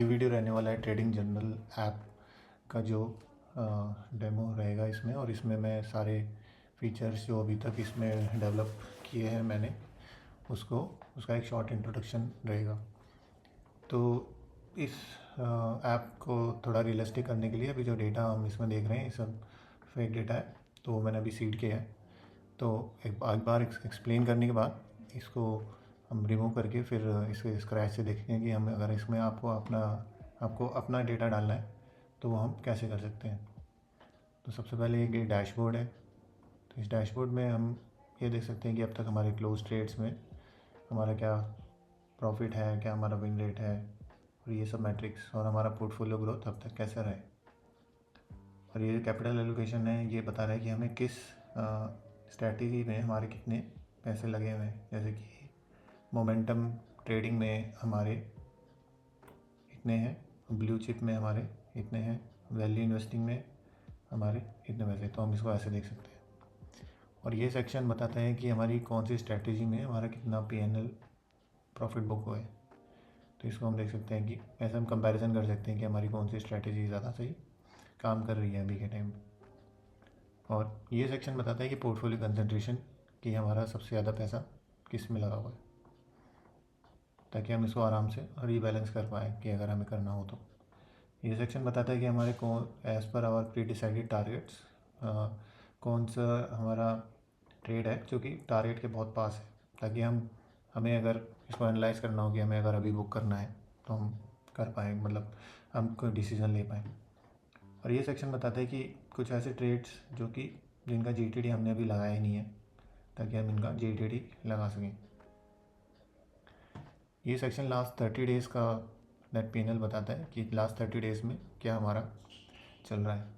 ये वीडियो रहने वाला है ट्रेडिंग जर्नल ऐप का जो डेमो रहेगा इसमें, और इसमें मैं सारे फीचर्स जो अभी तक इसमें डेवलप किए हैं मैंने उसका एक शॉर्ट इंट्रोडक्शन रहेगा। तो इस ऐप को थोड़ा रियलिस्टिक करने के लिए अभी जो डेटा हम इसमें देख रहे हैं ये सब फेक डेटा है, तो मैंने अभी सीड किया है। तो एक बार एक्सप्लेन करने के बाद इसको हम रिमूव करके फिर इसे स्क्रैच से देखेंगे कि हम अगर इसमें आपको अपना डेटा डालना है तो वो हम कैसे कर सकते हैं। तो सबसे पहले एक डैशबोर्ड है। तो इस डैशबोर्ड में हम ये देख सकते हैं कि अब तक हमारे क्लोज ट्रेड्स में हमारा क्या प्रॉफिट है, क्या हमारा विन रेट है, और ये सब मैट्रिक्स, और हमारा पोर्टफोलियो ग्रोथ अब तक कैसा रहे। और ये कैपिटल एलोकेशन है, ये बता रहा है कि हमें किस स्ट्रैटेजी में हमारे कितने पैसे लगे हुए हैं। जैसे कि मोमेंटम ट्रेडिंग में हमारे इतने हैं, ब्लू चिप में हमारे इतने हैं, वैल्यू इन्वेस्टिंग में हमारे इतने पैसे। तो हम इसको ऐसे देख सकते हैं। और ये सेक्शन बताता है कि हमारी कौन सी स्ट्रैटेजी में हमारा कितना PNL प्रॉफिट बुक हुआ है। तो इसको हम देख सकते हैं कि ऐसे हम कंपैरिजन कर सकते हैं कि हमारी कौन सी स्ट्रैटेजी ज़्यादा सही काम कर रही है अभी के टाइम। और ये सेक्शन बताता है कि पोर्टफोलियो कंसंट्रेशन कि हमारा सबसे ज़्यादा पैसा किस में लगा हुआ है, ताकि हम इसको आराम से रीबैलेंस कर पाएँ कि अगर हमें करना हो तो। ये सेक्शन बताता है कि हमारे as per hour pre decided targets कौन सा हमारा ट्रेड है जो कि टारगेट के बहुत पास है, ताकि हमें अगर इसको एनालाइज करना हो कि हमें अगर अभी बुक करना है तो हम कर पाएँ, मतलब हम कोई डिसीज़न ले पाएँ। और ये सेक्शन बताता है कि कुछ ऐसे ट्रेड्स जो कि जिनका GTD हमने अभी लगाया ही नहीं है, ताकि हम इनका GTD लगा सकें। ये सेक्शन लास्ट 30 डेज़ का नेट PNL बताता है कि लास्ट 30 डेज़ में क्या हमारा चल रहा है।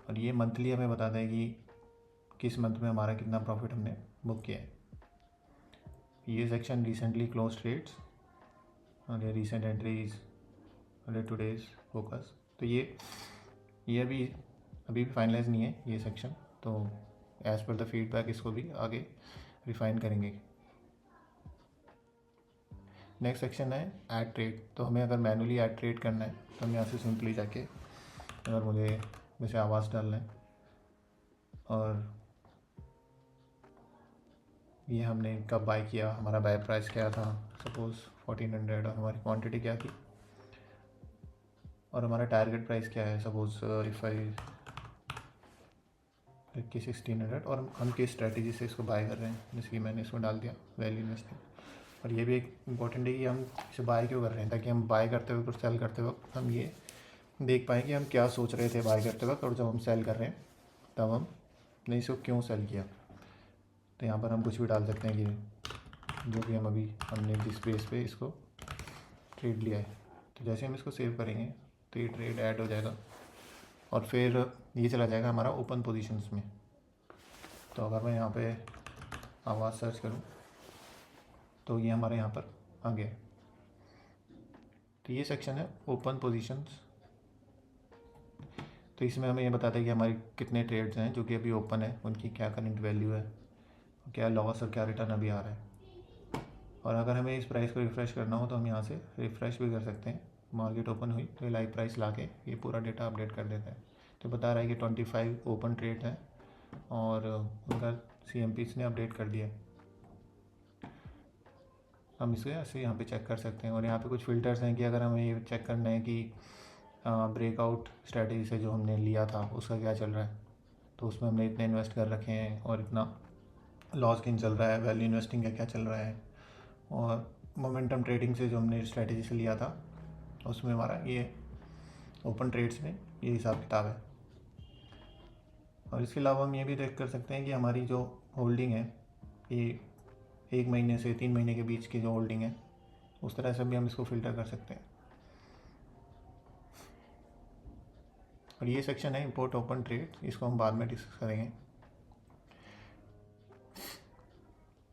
और ये मंथली हमें बताता है कि किस मंथ में हमारा कितना प्रॉफिट हमने बुक किया है। ये सेक्शन रिसेंटली क्लोज ट्रेड्स और ये रिसेंट एंट्रीज और टुडेज फोकस। तो ये अभी भी फाइनलाइज नहीं है ये सेक्शन, तो एज़ पर द फीडबैक इसको भी आगे रिफाइन करेंगे। नेक्स्ट सेक्शन है ऐड ट्रेड। तो हमें अगर मैनुअली ऐड ट्रेड करना है तो हम यहाँ से सिंपली जाके अगर मुझे जैसे आवाज़ डालना है, और ये हमने कब बाय किया, हमारा बाय प्राइस क्या था, सपोज़ 1400, और हमारी क्वांटिटी क्या थी, और हमारा टारगेट प्राइस क्या है, सपोज़ इफ़ आई 1600, और हम किस स्ट्रैटेजी से इसको बाय कर रहे हैं। जैसे कि मैंने इसमें डाल दिया वैल्यू इन्वेस्टिंग। और ये भी एक इम्पॉर्टेंट है कि हम इसे बाय क्यों कर रहे हैं, ताकि हम बाय करते वक्त और सेल करते वक्त हम ये देख पाएँ कि हम क्या सोच रहे थे बाय करते वक्त, और जब हम सेल कर रहे हैं तब हमने इसको क्यों सेल किया। तो यहाँ पर हम कुछ भी डाल सकते हैं कि जो कि हमने जिस बेस पे इसको ट्रेड लिया है। तो जैसे हम इसको सेव करेंगे तो ये ट्रेड ऐड हो जाएगा, और फिर ये चला जाएगा हमारा ओपन पोजीशंस में। तो अगर मैं यहाँ पे आवाज़ सर्च करूँ तो ये हमारे यहाँ पर आ गया। तो ये सेक्शन है ओपन पोजीशंस। तो इसमें हमें ये बताता है कि हमारी कितने ट्रेड्स हैं जो कि अभी ओपन है, उनकी क्या करंट वैल्यू है, क्या लॉस और क्या रिटर्न अभी आ रहा है। और अगर हमें इस प्राइस को रिफ़्रेश करना हो तो हम यहाँ से रिफ़्रेश भी कर सकते हैं। मार्केट ओपन हुई तो लाइव प्राइस ला के ये पूरा डेटा अपडेट कर देता है। तो बता रहा है कि 25 ओपन ट्रेड है और उनका CMPs ने अपडेट कर दिया। हम इसे ऐसे यहाँ पे चेक कर सकते हैं। और यहाँ पे कुछ फ़िल्टर्स हैं कि अगर हमें ये चेक करना है कि ब्रेकआउट स्ट्रैटेजी से जो हमने लिया था उसका क्या चल रहा है, तो उसमें हमने इतने इन्वेस्ट कर रखे हैं और इतना लॉस किन चल रहा है, वैल्यू इन्वेस्टिंग का क्या चल रहा है, और मोमेंटम ट्रेडिंग से जो हमने स्ट्रैटेजी से लिया था उसमें हमारा ये ओपन ट्रेड्स में ये हिसाब किताब है। और इसके अलावा हम ये भी देख कर सकते हैं कि हमारी जो होल्डिंग है ये 1 महीने से 3 महीने के बीच की जो होल्डिंग है, उस तरह से भी हम इसको फ़िल्टर कर सकते हैं। और ये सेक्शन है इंपोर्ट ओपन ट्रेड, इसको हम बाद में डिस्कस करेंगे।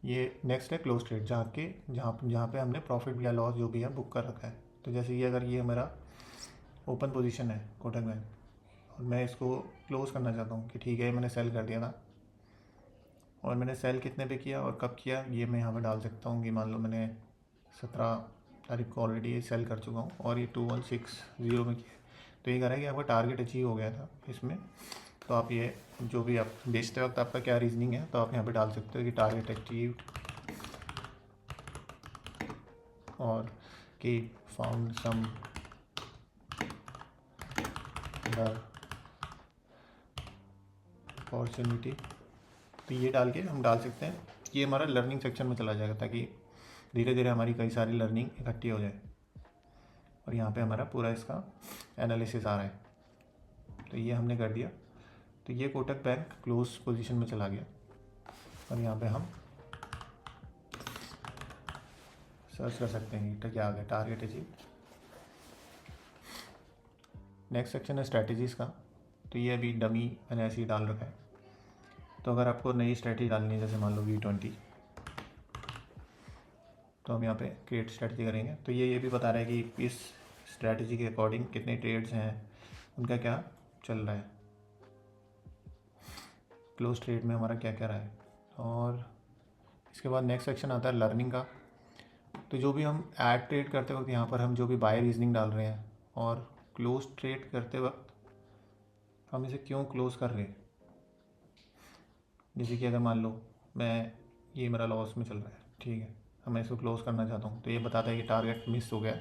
ये नेक्स्ट है क्लोज ट्रेड, जहाँ पे हमने प्रॉफिट या लॉस जो भी है बुक कर रखा है। तो जैसे ये अगर ये मेरा ओपन पोजीशन है कोटक बैंक, और मैं इसको क्लोज़ करना चाहता हूँ कि ठीक है मैंने सेल कर दिया था, और मैंने सेल कितने पे किया और कब किया ये मैं यहाँ पे डाल सकता हूँ कि मान लो मैंने 17 सारी को ऑलरेडी सेल कर चुका हूँ और ये 2160 में किया है। तो ये कह रहा है कि आपका टारगेट अचीव हो गया था इसमें। तो आप ये जो भी आप बेचते वक्त आपका क्या रीजनिंग है तो आप यहाँ पे डाल सकते हो कि टारगेट अचीव और कि फाउंड सम अपॉर्चुनिटी। तो ये डाल के हम डाल सकते हैं। ये हमारा लर्निंग सेक्शन में चला जाएगा ताकि धीरे धीरे हमारी कई सारी लर्निंग इकट्ठी हो जाए। और यहाँ पे हमारा पूरा इसका एनालिसिस आ रहा है। तो ये हमने कर दिया। तो ये कोटक बैंक क्लोज पोजीशन में चला गया और यहाँ पे हम सर्च कर सकते हैं कि क्या आ गया, टारगेट अचीव। नेक्स्ट सेक्शन है स्ट्रैटेजीज़ का। तो ये अभी डमी मैंने ऐसे ही डाल रखा है। तो अगर आपको नई स्ट्रैटेजी डालनी है जैसे मान लो V20, तो हम यहाँ पे क्रिएट स्ट्रैटेजी करेंगे। तो ये भी बता रहा है कि इस स्ट्रैटेजी के अकॉर्डिंग कितने ट्रेड्स हैं, उनका क्या चल रहा है, क्लोज ट्रेड में हमारा क्या क्या रहा है। और इसके बाद नेक्स्ट सेक्शन आता है लर्निंग का। तो जो भी हम ऐड ट्रेड करते वक्त यहाँ पर हम जो भी बाय रीजनिंग डाल रहे हैं और क्लोज ट्रेड करते वक्त हम इसे क्यों क्लोज कर रहे हैं। जैसे कि अगर मान लो ये मेरा लॉस में चल रहा है, ठीक है, अब मैं इसको क्लोज करना चाहता हूँ, तो ये बताता है कि टारगेट मिस हो गया,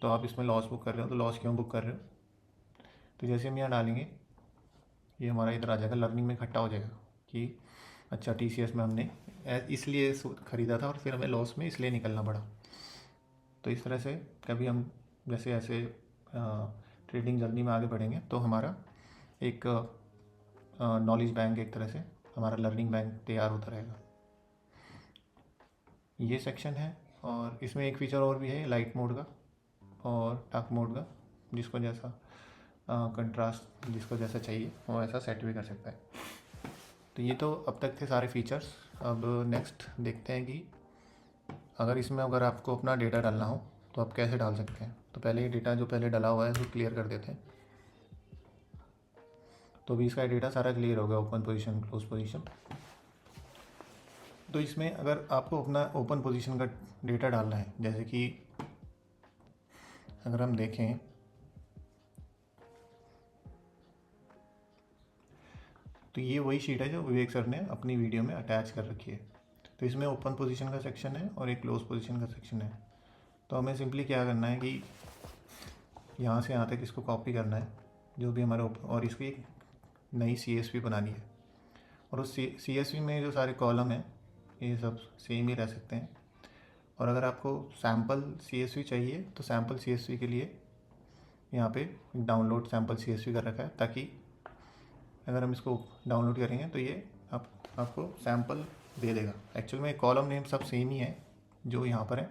तो आप इसमें लॉस बुक कर रहे हो। तो लॉस क्यों बुक कर रहे हो, तो जैसे हम यहाँ डालेंगे ये हमारा इधर आ जाएगा, लर्निंग में इकट्ठा हो जाएगा कि अच्छा TCS में हमने इसलिए ख़रीदा था और फिर हमें लॉस में इसलिए निकलना पड़ा। तो इस तरह से कभी हम जैसे ऐसे ट्रेडिंग जर्नी में आगे बढ़ेंगे तो हमारा एक नॉलेज बैंक, एक तरह से हमारा लर्निंग बैंक तैयार होता रहेगा। ये सेक्शन है। और इसमें एक फीचर और भी है, लाइट मोड का और डार्क मोड का, जिसको जैसा कंट्रास्ट जिसको जैसा चाहिए वो ऐसा सेट भी कर सकता है। तो ये तो अब तक थे सारे फीचर्स। अब नेक्स्ट देखते हैं कि अगर आपको अपना डेटा डालना हो तो आप कैसे डाल सकते हैं। तो पहले ये डेटा जो पहले डाला हुआ है उसको क्लियर कर देते हैं। तो अभी इसका डेटा सारा क्लियर हो गया, ओपन पोजीशन, क्लोज पोजीशन। तो इसमें अगर आपको अपना ओपन पोजीशन का डेटा डालना है, जैसे कि अगर हम देखें तो ये वही शीट है जो विवेक सर ने अपनी वीडियो में अटैच कर रखी है। तो इसमें ओपन पोजीशन का सेक्शन है और एक क्लोज पोजीशन का सेक्शन है। तो हमें सिंपली क्या करना है कि यहाँ से यहाँ तक इसको कॉपी करना है जो भी हमारे और इसकी एक नई CSV बनानी है। और उस CSV में जो सारे कॉलम हैं ये सब सेम ही रह सकते हैं। और अगर आपको सैम्पल CSV चाहिए तो सैम्पल CSV के लिए यहाँ पे डाउनलोड सैम्पल CSV कर रखा है, ताकि अगर हम इसको डाउनलोड करेंगे तो ये आपको सैम्पल दे देगा। एक्चुअल में कॉलम नेम सब सेम ही है जो यहाँ पर है,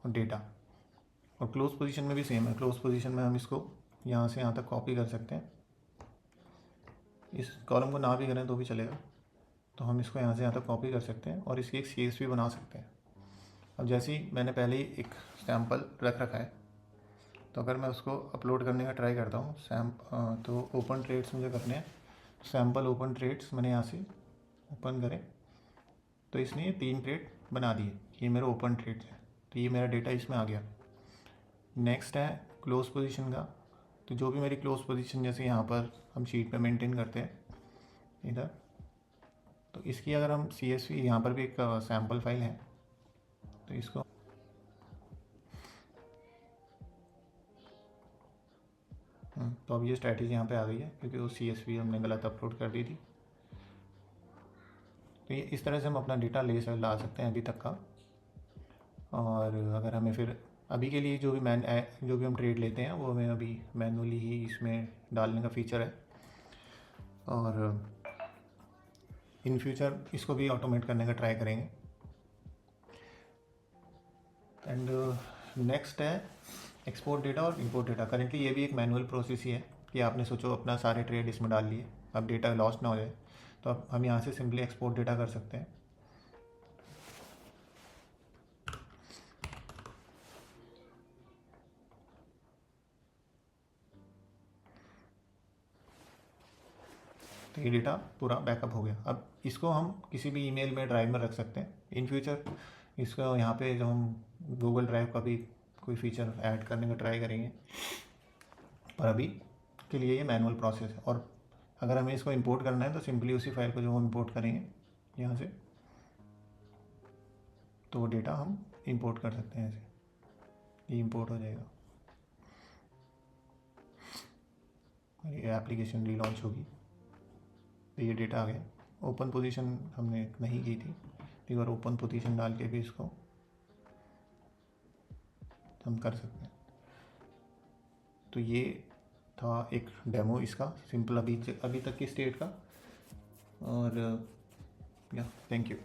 और डेटा और क्लोज पोजीशन में भी सेम है। क्लोज पोजीशन में हम इसको यहाँ से यहाँ तक कॉपी कर सकते हैं। इस कॉलम को ना भी करें तो भी चलेगा। तो हम इसको यहाँ से यहाँ तक कॉपी कर सकते हैं और इसकी एक CSV बना सकते हैं। अब जैसे ही मैंने पहले ही एक सैम्पल रख रखा है, तो अगर मैं उसको अपलोड करने का ट्राई करता हूँ तो ओपन ट्रेड्स मुझे करने हैं। सैम्पल ओपन ट्रेड्स मैंने यहाँ से ओपन करें तो इसने ये 3 ट्रेड बना दिए, ये मेरे ओपन ट्रेड्स हैं। तो ये मेरा डेटा इसमें आ गया। नेक्स्ट है क्लोज पोजीशन का। तो जो भी मेरी क्लोज पोजीशन जैसे यहाँ पर हम शीट पे मेंटेन करते हैं इधर, तो इसकी अगर हम CSV, यहाँ पर भी एक सैम्पल फाइल है, तो इसको तो अब ये स्ट्रैटेजी यहाँ पे आ गई है क्योंकि वो CSV हमने गलत अपलोड कर दी थी। तो ये इस तरह से हम अपना डेटा ला सकते हैं अभी तक का। और अगर हमें फिर अभी के लिए जो भी हम ट्रेड लेते हैं वो हमें अभी मैनुअली ही इसमें डालने का फीचर है, और इन फ्यूचर इसको भी ऑटोमेट करने का ट्राई करेंगे। एंड नेक्स्ट है एक्सपोर्ट डेटा और इंपोर्ट डेटा। करेंटली ये भी एक मैनुअल प्रोसेस ही है कि आपने सोचो अपना सारे ट्रेड इसमें डाल लिए, अब डेटा लॉस्ट ना हो जाए, तो अब हम यहाँ से सिंपली एक्सपोर्ट डेटा कर सकते हैं। तो ये डेटा पूरा बैकअप हो गया। अब इसको हम किसी भी ईमेल में ड्राइव में रख सकते हैं। इन फ्यूचर इसको यहाँ पे जो हम गूगल ड्राइव का भी कोई फीचर ऐड करने का ट्राई करेंगे, पर अभी के लिए ये मैनुअल प्रोसेस है। और अगर हमें इसको इंपोर्ट करना है तो सिंपली उसी फाइल को जो हम इंपोर्ट करेंगे यहाँ से, तो वो डेटा हम इंपोर्ट कर सकते हैं, ऐसे ये इंपोर्ट हो जाएगा। ये एप्लीकेशन रीलॉन्च होगी तो ये डेटा आ गया। ओपन पोजीशन हमने नहीं की थी, एक बार ओपन पोजीशन डाल के भी इसको हम कर सकते हैं। तो ये था एक डेमो इसका, सिंपल अभी तक की स्टेट का। और या थैंक यू।